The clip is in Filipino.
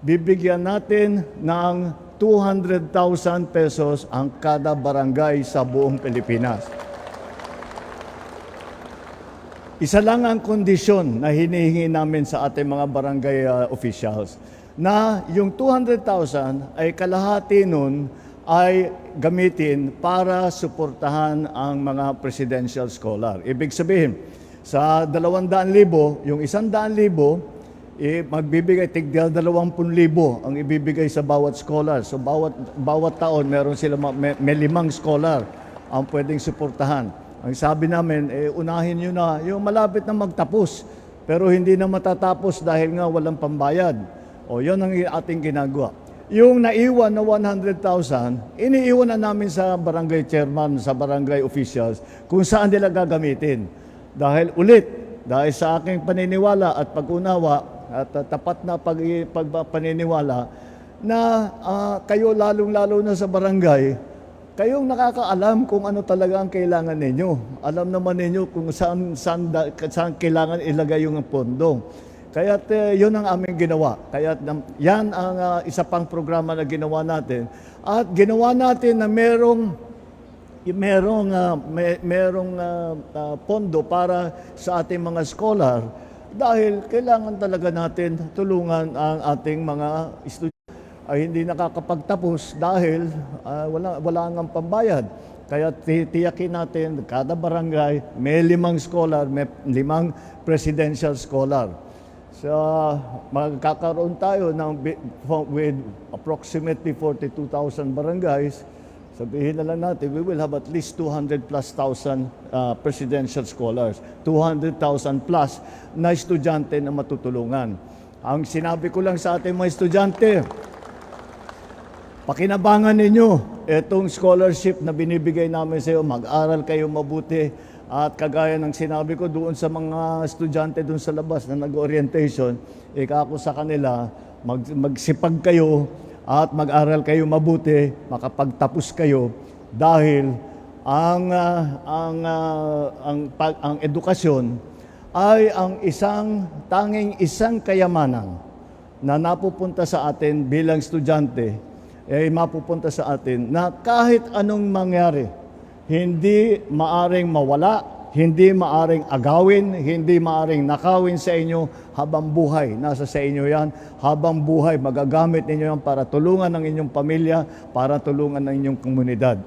bibigyan natin ng 200,000 pesos ang kada barangay sa buong Pilipinas. Isa lang ang kondisyon na hinihingi namin sa ating mga barangay officials na yung 200,000 ay kalahati nun ay gamitin para suportahan ang mga presidential scholar. Ibig sabihin, sa 200,000, yung 100,000, magbibigay tig 20,000 ang ibibigay sa bawat scholar. So bawat taon meron sila may 5 scholar ang pwedeng suportahan. Ang sabi namin, unahin nyo na yung malapit na magtapos, pero hindi na matatapos dahil nga walang pambayad. O yun ang ating ginagawa. Yung naiwan na 100,000, iniiwan na namin sa barangay chairman, sa barangay officials, kung saan nila gagamitin. Dahil sa aking paniniwala at pag-unawa at tapat na paniniwala na kayo lalong-lalo na sa barangay, kayong nakakaalam kung ano talaga ang kailangan ninyo. Alam naman ninyo kung saan kailangan ilagay yung pondo. Kaya yun ang aming ginawa. Kaya yan ang isa pang programa na ginawa natin. At ginawa natin na merong pondo para sa ating mga scholar dahil kailangan talaga natin tulungan ang ating mga estudyante ay hindi nakakapagtapos dahil wala ngang pambayad. Kaya tiyakin natin, kada barangay may 5 scholar, may 5 presidential scholar. So, magkakaroon tayo with approximately 42,000 barangays. Sabihin na lang natin, we will have at least 200,000+ presidential scholars, 200,000+ na estudyante na matutulungan. Ang sinabi ko lang sa ating mga estudyante, pakinabangan ninyo itong scholarship na binibigay namin sa iyo. Mag-aral kayo mabuti. At kagaya ng sinabi ko doon sa mga estudyante doon sa labas na nag-orientation, ako sa kanila, magsipag kayo at mag-aral kayo mabuti, makapagtapos kayo dahil ang edukasyon ay ang tanging isang kayamanan na napupunta sa atin bilang estudyante, ay mapupunta sa atin na kahit anong mangyari, hindi maaring mawala, hindi maaring agawin, hindi maaring nakawin sa inyo habang buhay. Nasa sa inyo yan, habang buhay magagamit ninyo yan para tulungan ang inyong pamilya, para tulungan ang inyong komunidad.